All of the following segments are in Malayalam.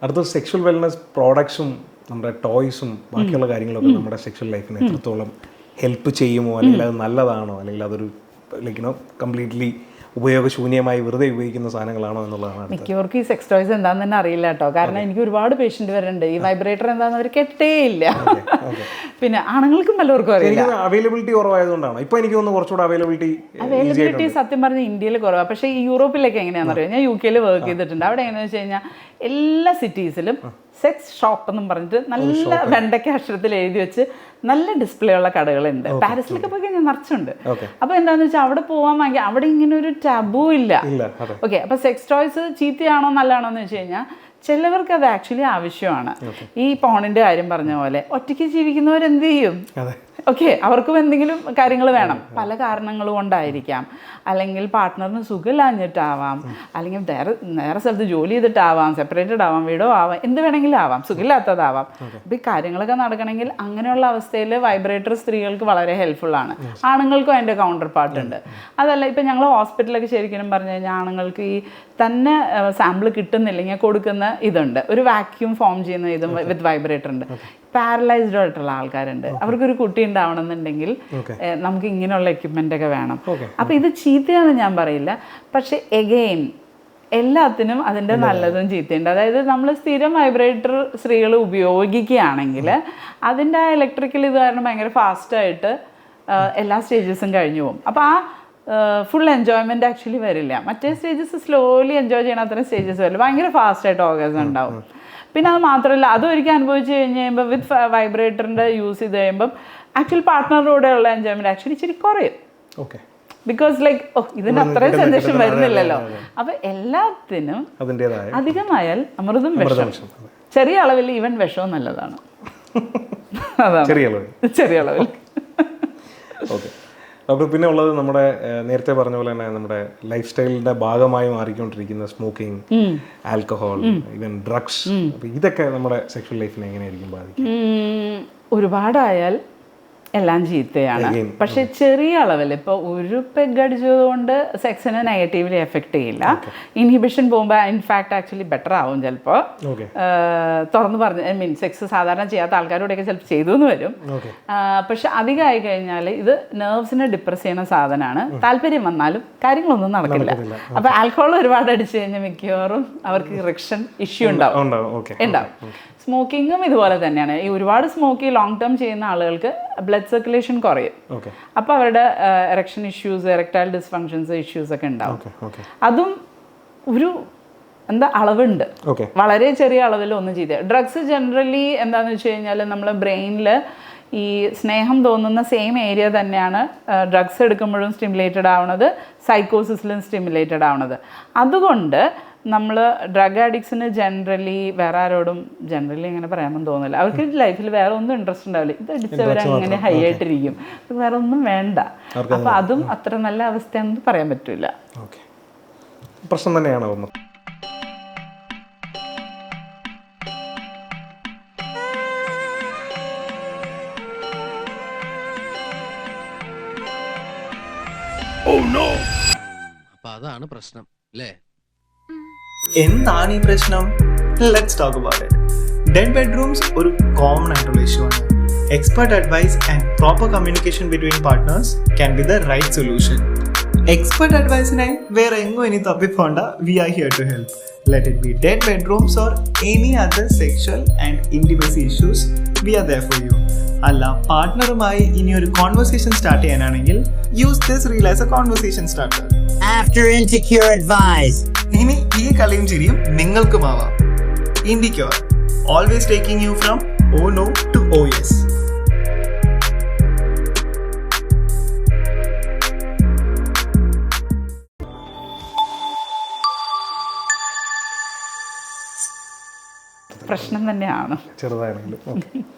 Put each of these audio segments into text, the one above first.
അടുത്ത സെക്ഷൽ വെൽനസ് പ്രോഡക്ട്സും നമ്മുടെ ടോയ്സും ബാക്കിയുള്ള കാര്യങ്ങളൊക്കെ നമ്മുടെ സെക്ഷൽ ലൈഫിനെ എത്രത്തോളം ഹെൽപ്പ് ചെയ്യുമോ, അല്ലെങ്കിൽ അത് നല്ലതാണോ, അല്ലെങ്കിൽ അതൊരു ലൈക്ക് കംപ്ലീറ്റ്ലി ഉപയോഗശൂന്യമായി വെറുതെ ഉപയോഗിക്കുന്ന സാധനങ്ങളാണോ എന്നുള്ളതാണ്. മിക്കവർക്കും ഈ സെക്സ് ടോയ്സ് എന്താണെന്ന് തന്നെ അറിയില്ല കേട്ടോ. കാരണം എനിക്ക് ഒരുപാട് പേഷ്യന്റ് വരുന്നുണ്ട് ഈ വൈബ്രേറ്റർ എന്താണെന്ന് അവർ കേട്ടേ ഇല്ല. പിന്നെ ആണുങ്ങൾക്കും പലർക്കും അറിയില്ല. അവൈലബിലിറ്റി കുറവായതുകൊണ്ടാണ് ഇപ്പോൾ എനിക്ക് തോന്നുന്നു കുറച്ചുകൂടെ അവൈലബിലിറ്റി സത്യം പറഞ്ഞാൽ ഇന്ത്യയിൽ കുറവാണ്. പക്ഷേ ഈ യൂറോപ്പിലൊക്കെ എങ്ങനെയാണെന്ന് അറിയാം. ഞാൻ UK വർക്ക് ചെയ്തിട്ടുണ്ട്. അവിടെ എങ്ങനെയാണെന്ന് വെച്ച് കഴിഞ്ഞാൽ എല്ലാ സിറ്റീസിലും സെക്സ് ഷോപ്പ് എന്നും പറഞ്ഞിട്ട് നല്ല വെണ്ടയ്ക്ക അക്ഷരത്തിൽ എഴുതി വെച്ച് നല്ല ഡിസ്പ്ലേ ഉള്ള കടകളുണ്ട്. പാരീസിലൊക്കെ പോയി കഴിഞ്ഞാൽ നിറച്ചുണ്ട്. അപ്പോൾ എന്താണെന്ന് വെച്ചാൽ അവിടെ പോകാൻ വാങ്ങി അവിടെ ഇങ്ങനെ ഒരു ടബു ഇല്ല. ഓക്കെ, അപ്പോൾ സെക്സ് ടോയ്സ് ചീത്തയാണോ നല്ലതാണോ എന്ന് വെച്ച് കഴിഞ്ഞാൽ ചിലവർക്ക് അത് ആക്ച്വലി ആവശ്യമാണ്. ഈ പോണിൻ്റെ കാര്യം പറഞ്ഞ പോലെ ഒറ്റയ്ക്ക് ജീവിക്കുന്നവരെന്ത് ചെയ്യും? ഓക്കെ, അവർക്കും എന്തെങ്കിലും കാര്യങ്ങൾ വേണം. പല കാരണങ്ങൾ കൊണ്ടായിരിക്കാം. അല്ലെങ്കിൽ പാർട്ട്ണറിന് സുഖമില്ലാഞ്ഞിട്ടാവാം, അല്ലെങ്കിൽ നേരെ സ്ഥലത്ത് ജോലി ചെയ്തിട്ടാവാം, സെപ്പറേറ്റഡ് ആവാം, വീടോ ആവാം, എന്ത് വേണമെങ്കിലും ആവാം, സുഖമില്ലാത്തതാവാം. അപ്പോൾ ഈ കാര്യങ്ങളൊക്കെ നടക്കണമെങ്കിൽ അങ്ങനെയുള്ള അവസ്ഥയിൽ വൈബ്രേറ്റർ സ്ത്രീകൾക്ക് വളരെ ഹെൽപ്ഫുള്ളാണ്. ആണുങ്ങൾക്കും അതിൻ്റെ കൗണ്ടർ പാർട്ട് ഉണ്ട്. അതല്ല, ഇപ്പം ഞങ്ങൾ ഹോസ്പിറ്റലൊക്കെ ശരിക്കും പറഞ്ഞു കഴിഞ്ഞാൽ ആണുങ്ങൾക്ക് ഈ തന്നെ സാമ്പിൾ കിട്ടുന്നില്ലെങ്കിൽ കൊടുക്കുന്ന ഇതുണ്ട്, ഒരു വാക്യൂം ഫോം ചെയ്യുന്ന ഇതും വിത്ത് വൈബ്രേറ്റർ ഉണ്ട്. പാരലൈസ്ഡ് ആയിട്ടുള്ള ആൾക്കാരുണ്ട്, അവർക്കൊരു കുട്ടി ഉണ്ടാവണമെന്നുണ്ടെങ്കിൽ നമുക്ക് ഇങ്ങനെയുള്ള എക്യുപ്മെൻ്റ് ഒക്കെ വേണം. അപ്പോൾ ഇത് ചീത്തയാണെന്ന് ഞാൻ പറയില്ല. പക്ഷെ എഗെയിൻ എല്ലാത്തിനും അതിൻ്റെ നല്ലതും ചീത്തയുണ്ട്. അതായത് നമ്മൾ സ്ഥിരം വൈബ്രേറ്റർ സ്ത്രീകൾ ഉപയോഗിക്കുകയാണെങ്കിൽ അതിൻ്റെ ആ ഇലക്ട്രിക്കൽ ഇത് കാരണം ഭയങ്കര ഫാസ്റ്റായിട്ട് എല്ലാ സ്റ്റേജസും കഴിഞ്ഞു പോകും. അപ്പോൾ ആ ഫുൾ എൻജോയ്മെൻറ്റ് ആക്ച്വലി വരില്ല. മറ്റേ സ്റ്റേജസ് സ്ലോലി എൻജോയ് ചെയ്യണ അത്രയും സ്റ്റേജസ് വരില്ല. ഭയങ്കര ഫാസ്റ്റായിട്ട് ഓർഗസം ഉണ്ടാവും. പിന്നെ അത് മാത്രമല്ല, അതൊരിക്കലും അനുഭവിച്ച് കഴിഞ്ഞ് കഴിയുമ്പോൾ വിത്ത് വൈബ്രേറ്ററിൻ്റെ യൂസ് ചെയ്ത് കഴിയുമ്പം ആക്ച്വലി പാർട്ട്ണറുടെ ഉള്ള എൻജോയ്മെൻറ്റ് ആക്ച്വലി ഇച്ചിരി കുറയും. ഓക്കെ, ബിക്കോസ് ലൈക്ക് ഇതിന് അത്രയും സെൻസേഷൻ വരുന്നില്ലല്ലോ. അപ്പോൾ എല്ലാത്തിനും അധികമായാൽ അമൃതും വിഷം. ചെറിയ അളവിൽ ഈവൻ വിഷവും നല്ലതാണ്. അതാണ് ചെറിയ അളവിൽ. ഓക്കെ, അപ്പോൾ പിന്നെ ഉള്ളത് നമ്മുടെ നേരത്തെ പറഞ്ഞ പോലെ തന്നെ നമ്മുടെ ലൈഫ് സ്റ്റൈലിന്റെ ഭാഗമായി മാറിക്കൊണ്ടിരിക്കുന്ന സ്മോക്കിംഗ്, ആൽക്കഹോൾ, ഈവൻ ഡ്രഗ്സ്. അപ്പോൾ ഇതൊക്കെ നമ്മുടെ സെക്ഷൽ ലൈഫിനെ എങ്ങനെയായിരിക്കും ബാധിക്കും? ഒരുപാടായാൽ എല്ലാം ചീത്തയാണ്. പക്ഷെ ചെറിയ അളവിൽ ഇപ്പോൾ ഒരു പെഗ് അടിച്ചതുകൊണ്ട് സെക്സിനെ നെഗറ്റീവ്ലി എഫക്റ്റ് ചെയ്യില്ല. ഇൻഹിബിഷൻ പോകുമ്പോൾ ഇൻഫാക്ട് ആക്ച്വലി ബെറ്റർ ആവും. ചിലപ്പോൾ തുറന്ന് പറഞ്ഞ് സെക്സ് സാധാരണ ചെയ്യാത്ത ആൾക്കാരോടെയൊക്കെ ചിലപ്പോൾ ചെയ്തു എന്ന് വരും. പക്ഷെ അധികമായി കഴിഞ്ഞാൽ ഇത് നെർവ്സിനെ ഡിപ്രസ് ചെയ്യുന്ന സാധനമാണ്. താല്പര്യം വന്നാലും കാര്യങ്ങളൊന്നും നടക്കില്ല. അപ്പോൾ ആൽക്കഹോൾ ഒരുപാട് അടിച്ചു കഴിഞ്ഞാൽ മിക്കവാറും അവർക്ക് ഇറക്ഷൻ ഇഷ്യൂ ഉണ്ടാവും. സ്മോക്കിങ്ങും ഇതുപോലെ തന്നെയാണ്. ഈ ഒരുപാട് സ്മോക്ക് ലോങ് ടേം ചെയ്യുന്ന ആളുകൾക്ക് ബ്ലഡ് സർക്കുലേഷൻ കുറയും. അപ്പോൾ അവരുടെ erection issues, erectile dysfunctions issues ഒക്കെ ഉണ്ടാവും. അതും ഒരു അളവുണ്ട്. വളരെ ചെറിയ അളവിൽ ഒന്നും ചെയ്ത ഡ്രഗ്സ് ജനറലി എന്താണെന്ന് വെച്ച് കഴിഞ്ഞാൽ നമ്മളെ ബ്രെയിനിൽ ഈ സ്നേഹം തോന്നുന്ന സെയിം ഏരിയ തന്നെയാണ് ഡ്രഗ്സ് എടുക്കുമ്പോഴും സ്റ്റിമുലേറ്റഡ് ആവുന്നത്, സൈക്കോസിസിലും സ്റ്റിമുലേറ്റഡ് ആവുന്നത്. അതുകൊണ്ട് നമ്മൾ ഡ്രഗ് അഡിക്ട്സിന് ജനറലി വേറെ ആരോടും ജനറലി അങ്ങനെ പറയാമെന്ന് തോന്നില്ല. അവർക്ക് ലൈഫിൽ വേറെ ഒന്നും ഇൻട്രസ്റ്റ് ഉണ്ടാവില്ല. ഇത് അടിച്ചവരങ്ങനെ ഹൈ ആയിട്ടിരിക്കും, വേറെ ഒന്നും വേണ്ട. അപ്പോൾ അതും അത്ര നല്ല അവസ്ഥയാണെന്ന് പറയാൻ പറ്റില്ല. പ്രശ്നം തന്നെയാണ്. അപ്പൊ അതാണ് പ്രശ്നം അല്ലേ? എന്താണ് ഈ പ്രശ്നം? Let's talk about it. Dead bedrooms ഒരു കോമൺ ആയിട്ടുള്ള ഇഷ്യൂ ആണ്. Expert advice and proper communication between partners can be the right solution. Expert അഡ്വൈസിനായി വേറെ എങ്ങും ഇനി തപ്പിപ്പോണ്ട. We are here to help. Let it be dead bedrooms or any other sexual and intimacy issues, we are there for you. അല്ല, പാർട്ട്ണറുമായി ഇനി ഒരു കോൺവെർസേഷൻ സ്റ്റാർട്ട് ചെയ്യാനാണെങ്കിൽ use this reel as A conversation starter. After insecure advice. ഇനി ഈ കളിയും ചിരിയും നിങ്ങൾക്കുമാവാം. Indicure, always taking you from oh no to oh yes. പ്രശ്നം തന്നെയാണ് ചെറുതാണെങ്കിലും.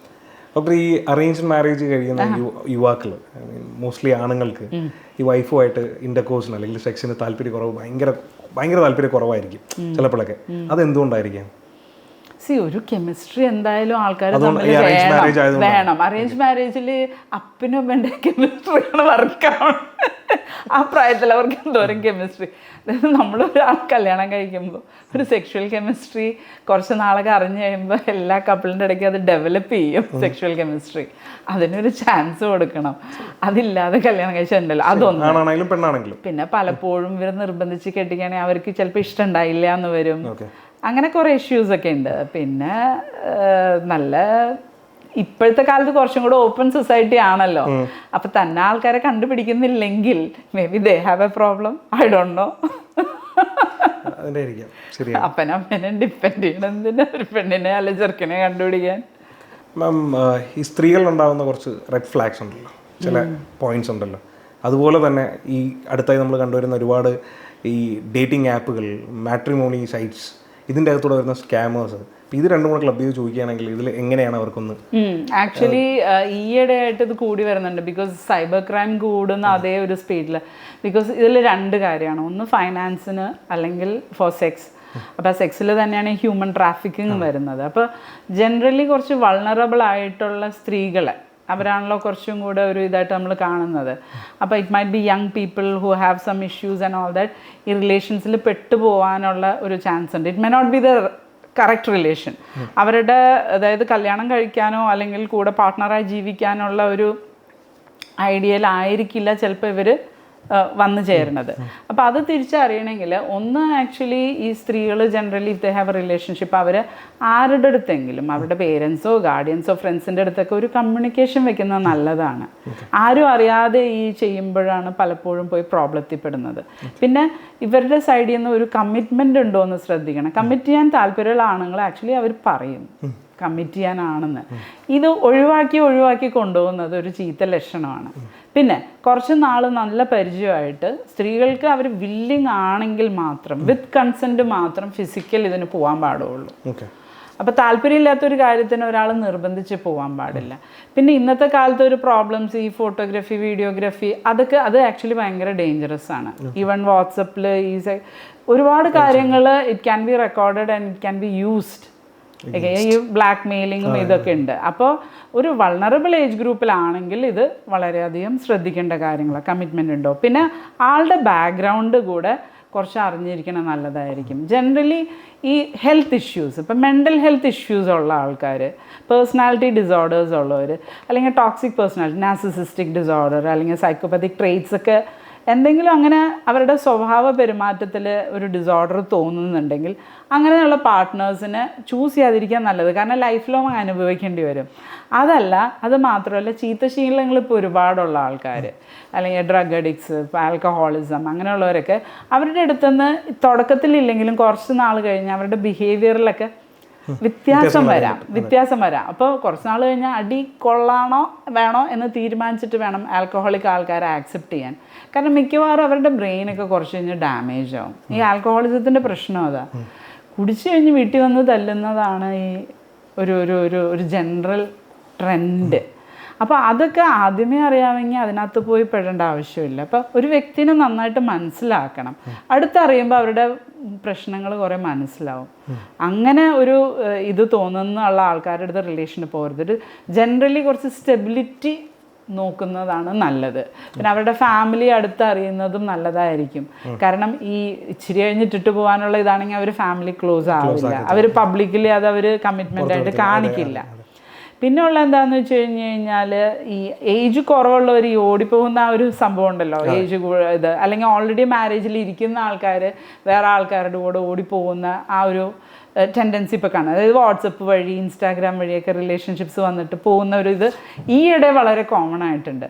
അപ്പോൾ ഈ അറേഞ്ച്ഡ് മാരേജ് കഴിയുന്ന യുവാക്കൾ, മോസ്റ്റ്ലി ആണുങ്ങൾക്ക് ഈ വൈഫുമായിട്ട് ഇന്റർകോഴ്സിന് അല്ലെങ്കിൽ സെക്സിന് താല്പര്യക്കുറവ് ഭയങ്കര താല്പര്യക്കുറവായിരിക്കും ചിലപ്പോഴൊക്കെ. അതെന്തുകൊണ്ടായിരിക്കാം? ഒരു കെമിസ്ട്രി എന്തായാലും ആൾക്കാർ അതുകൊണ്ട് തമ്മിൽ ഈ arranged marriage വേണം ആയതുകൊണ്ടാണ്. വേണം. അറേഞ്ച് മാരേജിൽ അപ്പനും അമ്മേൻ്റെ കെമിസ്ട്രിയാണ് വർക്കാണ്. ആ പ്രായത്തിൽ അവർക്ക് എന്തോരം കെമിസ്ട്രി. അതായത് നമ്മളൊരാൾ കല്യാണം കഴിക്കുമ്പോൾ ഒരു സെക്ഷുവൽ കെമിസ്ട്രി കുറച്ച് നാളൊക്കെ അറിഞ്ഞു കഴിയുമ്പോൾ എല്ലാ കപ്പിളിൻ്റെ ഇടയ്ക്ക് അത് ഡെവലപ്പ് ചെയ്യും. സെക്ഷുവൽ കെമിസ്ട്രി അതിനൊരു ചാൻസ് കൊടുക്കണം. അതില്ലാതെ കല്യാണം കഴിച്ചിട്ടുണ്ടല്ലോ അതൊന്നും. ആണാണെങ്കിലും പെണ്ണാണെങ്കിലും. പിന്നെ പലപ്പോഴും ഇവർ നിർബന്ധിച്ച് കെട്ടിക്കുകയാണെങ്കിൽ അവർക്ക് ചിലപ്പോൾ ഇഷ്ടമുണ്ടായില്ല എന്ന് വരും. ഓക്കെ. അങ്ങനെ കുറേ ഇഷ്യൂസൊക്കെ ഉണ്ട്. പിന്നെ നല്ല ഇപ്പോഴത്തെ കാലത്ത് കുറച്ചും കൂടെ ഓപ്പൺ സൊസൈറ്റി ആണല്ലോ. അപ്പം തന്നെ ആൾക്കാരെ കണ്ടുപിടിക്കുന്നില്ലെങ്കിൽ maybe they have a problem. I don't know. അതിൻ്റെ ആയിരിക്കാം. ശരിയാണ്. അപ്പനമ്മേനെ ഡിപ്പെൻഡ് ചെയ്യണം എന്തിനാ ഒരു പെണ്ണിനെ അല്ലെ ചെറുക്കനെ കണ്ടുപിടിക്കാൻ. മാം, ഈ സ്ത്രീകളിലുണ്ടാകുന്ന കുറച്ച് റെഡ് ഫ്ലാഗ്സ് ഉണ്ടല്ലോ, ചില പോയിന്റ്സ് ഉണ്ടല്ലോ. അതുപോലെ തന്നെ ഈ അടുത്തായി നമ്മൾ കണ്ടുവരുന്ന ഒരുപാട് ഈ ഡേറ്റിംഗ് ആപ്പുകൾ, മാട്രിമോണി സൈറ്റ്സ്, ഇതിൻ്റെ അകത്തൂടെ വരുന്ന സ്കാമേഴ്സ്, ഇത് രണ്ടും കൂടെ ക്ലബ് ചെയ്ത് ചോദിക്കുകയാണെങ്കിൽ ഇതിൽ എങ്ങനെയാണ് അവർക്കൊന്ന്? ആക്ച്വലി ഈയിടെ ആയിട്ട് ഇത് കൂടി വരുന്നുണ്ട്. ബിക്കോസ് സൈബർ ക്രൈം കൂടുന്ന അതേ ഒരു സ്പീഡിൽ. ബിക്കോസ് ഇതിൽ രണ്ട് കാര്യമാണ്. ഒന്ന് ഫൈനാൻസിന്, അല്ലെങ്കിൽ ഫോർ സെക്സ്. അപ്പോൾ സെക്സിൽ തന്നെയാണ് ഹ്യൂമൻ ട്രാഫിക്കിങ് വരുന്നത്. അപ്പോൾ ജനറലി കുറച്ച് വൾണറബിൾ ആയിട്ടുള്ള സ്ത്രീകളെ അവരാണല്ലോ കുറച്ചും കൂടെ ഒരു ഇതായിട്ട് നമ്മൾ കാണുന്നത്. അപ്പോൾ it might be young people who have some issues and all that. ഈ റിലേഷൻസിൽ പെട്ടുപോകാനുള്ള ഒരു ചാൻസ് ഉണ്ട്. It may not be the correct relation. അവരുടെ അതായത് കല്യാണം കഴിക്കാനോ അല്ലെങ്കിൽ കൂടെ പാർട്ട്ണറായി ജീവിക്കാനുള്ള ഒരു ഐഡിയയിലായിരിക്കില്ല ചിലപ്പോൾ ഇവർ വന്നു ചേരുന്നത്. അപ്പോൾ അത് തിരിച്ചറിയണമെങ്കിൽ ഒന്ന് ആക്ച്വലി ഈ സ്ത്രീകൾ generally if they have a relationship അവർ ആരുടെ അടുത്തെങ്കിലും അവരുടെ പേരൻസോ ഗാർഡിയൻസോ ഫ്രണ്ട്സിൻ്റെ അടുത്തൊക്കെ ഒരു കമ്മ്യൂണിക്കേഷൻ വെക്കുന്നത് നല്ലതാണ്. ആരും അറിയാതെ ഈ ചെയ്യുമ്പോഴാണ് പലപ്പോഴും പോയി പ്രോബ്ലത്തിൽപ്പെടുന്നത്. പിന്നെ ഇവരുടെ സൈഡിൽ നിന്ന് ഒരു കമ്മിറ്റ്മെൻ്റ് ഉണ്ടോ എന്ന് ശ്രദ്ധിക്കണം. കമ്മിറ്റ് ചെയ്യാൻ താല്പര്യമുള്ള ആണുങ്ങൾ ആക്ച്വലി അവർ പറയും കമ്മിറ്റ് ചെയ്യാനാണെന്ന്. ഇത് ഒഴിവാക്കി കൊണ്ടുപോകുന്നത് ഒരു ചീത്ത ലക്ഷണമാണ്. പിന്നെ കുറച്ച് നാൾ നല്ല പരിചയമായിട്ട് സ്ത്രീകൾക്ക് അവർ വില്ലിങ് ആണെങ്കിൽ മാത്രം വിത്ത് കൺസെൻറ്റ് മാത്രം ഫിസിക്കൽ ഇതിന് പോകാൻ പാടുള്ളൂ. അപ്പോൾ താല്പര്യമില്ലാത്തൊരു കാര്യത്തിന് ഒരാൾ നിർബന്ധിച്ച് പോകാൻ പാടില്ല. പിന്നെ ഇന്നത്തെ കാലത്ത് ഒരു പ്രോബ്ലംസ് ഈ ഫോട്ടോഗ്രാഫി, വീഡിയോഗ്രാഫി, അത് ആക്ച്വലി ഭയങ്കര ഡേഞ്ചറസ് ആണ്. ഈവൻ വാട്സപ്പിൽ ഈ ഒരുപാട് കാര്യങ്ങൾ it can be recorded and it can be used. ഈ ബ്ലാക്ക് മെയിലിങ്ങും ഇതൊക്കെ ഉണ്ട്. അപ്പോൾ ഒരു വൾണറബിൾ ഏജ് ഗ്രൂപ്പിലാണെങ്കിൽ ഇത് വളരെയധികം ശ്രദ്ധിക്കേണ്ട കാര്യങ്ങളാണ്. കമ്മിറ്റ്മെൻ്റ് ഉണ്ടോ, പിന്നെ ആളുടെ ബാക്ക്ഗ്രൗണ്ട് കൂടെ കുറച്ച് അറിഞ്ഞിരിക്കണം നല്ലതായിരിക്കും. ജനറലി ഈ ഹെൽത്ത് ഇഷ്യൂസ്, ഇപ്പം മെൻ്റൽ ഹെൽത്ത് ഇഷ്യൂസ് ഉള്ള ആൾക്കാർ, പേഴ്സണാലിറ്റി ഡിസോർഡേഴ്സ് ഉള്ളവർ, അല്ലെങ്കിൽ ടോക്സിക് പേഴ്സണാലിറ്റി, നാർസിസിസ്റ്റിക് ഡിസോർഡർ, അല്ലെങ്കിൽ സൈക്കോപതിക് ട്രെയ്റ്റ്സ് ഒക്കെ എന്തെങ്കിലും അങ്ങനെ അവരുടെ സ്വഭാവ പെരുമാറ്റത്തിൽ ഒരു ഡിസോർഡർ തോന്നുന്നുണ്ടെങ്കിൽ അങ്ങനെയുള്ള പാർട്ട്നേഴ്സിനെ ചൂസ് ചെയ്യാതിരിക്കാൻ നല്ലത്. കാരണം ലൈഫ് ലോങ് അനുഭവിക്കേണ്ടി വരും. അതല്ല, അത് മാത്രമല്ല ചീത്ത ശീലങ്ങൾ ഇപ്പോൾ ഒരുപാടുള്ള ആൾക്കാർ, അല്ലെങ്കിൽ ഡ്രഗ് അഡിക്ട്സ്, ഇപ്പോൾ ആൽക്കഹോളിസം, അങ്ങനെയുള്ളവരൊക്കെ അവരുടെ അടുത്തുനിന്ന് തുടക്കത്തിലില്ലെങ്കിലും കുറച്ച് നാൾ കഴിഞ്ഞ് അവരുടെ ബിഹേവിയറിലൊക്കെ വ്യത്യാസം വരാം. അപ്പോൾ കുറച്ച് നാൾ കഴിഞ്ഞാൽ അടി കൊള്ളാണോ വേണോ എന്ന് തീരുമാനിച്ചിട്ട് വേണം ആൽക്കഹോളിക് ആൾക്കാരെ ആക്സെപ്റ്റ് ചെയ്യാൻ. കാരണം മിക്കവാറും അവരുടെ ബ്രെയിനൊക്കെ കുറച്ച് കഴിഞ്ഞ് ഡാമേജ് ആവും. ഈ ആൽക്കഹോളിസത്തിൻ്റെ പ്രശ്നം അതാ. കുടിച്ചു കഴിഞ്ഞ് വീട്ടിൽ വന്ന് തല്ലുന്നതാണ് ഈ ഒരു ജനറൽ ട്രെൻഡ്. അപ്പോൾ അതൊക്കെ ആദ്യമേ അറിയാമെങ്കിൽ അതിനകത്ത് പോയി പെടേണ്ട ആവശ്യമില്ല. അപ്പോൾ ഒരു വ്യക്തിനെ നന്നായിട്ട് മനസ്സിലാക്കണം. അടുത്തറിയുമ്പോൾ അവരുടെ പ്രശ്നങ്ങൾ കുറേ മനസ്സിലാവും. അങ്ങനെ ഒരു ഇത് തോന്നുന്നുള്ള ആൾക്കാരുടെ അടുത്ത് റിലേഷന് പോകരുത്. ഒരു ജനറലി കുറച്ച് സ്റ്റെബിലിറ്റി നോക്കുന്നതാണ് നല്ലത്. പിന്നെ അവരുടെ ഫാമിലി അടുത്തറിയുന്നതും നല്ലതായിരിക്കും. കാരണം ഈ ഇച്ചിരി കഴിഞ്ഞിട്ടിട്ട് പോകാനുള്ള ഇതാണെങ്കിൽ അവർ ഫാമിലി ക്ലോസ് ആവില്ല. അവർ പബ്ലിക്കലി അത് അവർ കമ്മിറ്റ്മെൻ്റ് ആയിട്ട് കാണിക്കില്ല. പിന്നെ ഉള്ള എന്താണെന്ന് വെച്ച് കഴിഞ്ഞാൽ ഈ ഏജ് കുറവുള്ളവർ ഈ ഓടിപ്പോകുന്ന ആ ഒരു സംഭവം ഉണ്ടല്ലോ, ഏജ് ഇത്, അല്ലെങ്കിൽ ഓൾറെഡി മാരേജിൽ ഇരിക്കുന്ന ആൾക്കാർ വേറെ ആൾക്കാരുടെ കൂടെ ഓടിപ്പോകുന്ന ആ ഒരു ടെൻഡൻസി ഇപ്പോൾ കാണാം. അതായത് വാട്സപ്പ് വഴി, ഇൻസ്റ്റാഗ്രാം വഴിയൊക്കെ റിലേഷൻഷിപ്സ് വന്നിട്ട് പോകുന്ന ഒരു ഇത് ഈയിടെ വളരെ കോമൺ ആയിട്ടുണ്ട്.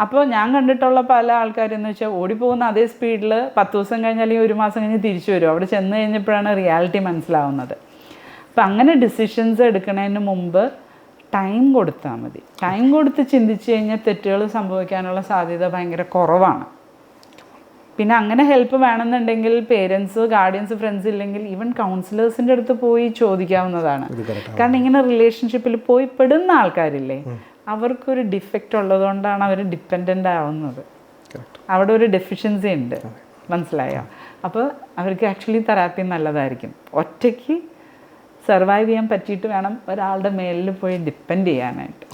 അപ്പോൾ ഞാൻ കണ്ടിട്ടുള്ള പല ആൾക്കാരെന്ന് വെച്ചാൽ ഓടിപ്പോകുന്ന അതേ സ്പീഡിൽ 10 ദിവസം കഴിഞ്ഞ് അല്ലെങ്കിൽ 1 മാസം കഴിഞ്ഞ് തിരിച്ചു വരും. അവിടെ ചെന്ന് കഴിഞ്ഞപ്പോഴാണ് റിയാലിറ്റി മനസ്സിലാവുന്നത്. അപ്പം അങ്ങനെ ഡിസിഷൻസ് എടുക്കുന്നതിന് മുമ്പ് ടൈം കൊടുത്താൽ മതി. ടൈം കൊടുത്ത് ചിന്തിച്ച് കഴിഞ്ഞാൽ തെറ്റുകൾ സംഭവിക്കാനുള്ള സാധ്യത ഭയങ്കര കുറവാണ്. പിന്നെ അങ്ങനെ ഹെൽപ്പ് വേണമെന്നുണ്ടെങ്കിൽ പേരൻസ്, ഗാർഡിയൻസ്, ഫ്രണ്ട്സ് ഇല്ലെങ്കിൽ ഈവൻ കൗൺസിലേഴ്സിൻ്റെ അടുത്ത് പോയി ചോദിക്കാവുന്നതാണ്. കാരണം ഇങ്ങനെ റിലേഷൻഷിപ്പിൽ പോയി പെടുന്ന ആൾക്കാരില്ലേ, അവർക്കൊരു ഡിഫക്റ്റ് ഉള്ളതുകൊണ്ടാണ് അവർ ഡിപ്പെൻഡൻ്റ് ആവുന്നത്. അവിടെ ഒരു ഡെഫിഷ്യൻസി ഉണ്ട്, മനസ്സിലായോ? അപ്പോൾ അവർക്ക് ആക്ച്വലി തെറാപ്പി നല്ലതായിരിക്കും. ഒറ്റയ്ക്ക് സർവൈവ് ചെയ്യാൻ പറ്റിയിട്ട് വേണം ഒരാളുടെ മേലിൽ പോയി ഡിപ്പെൻഡ് ചെയ്യാനായിട്ട്.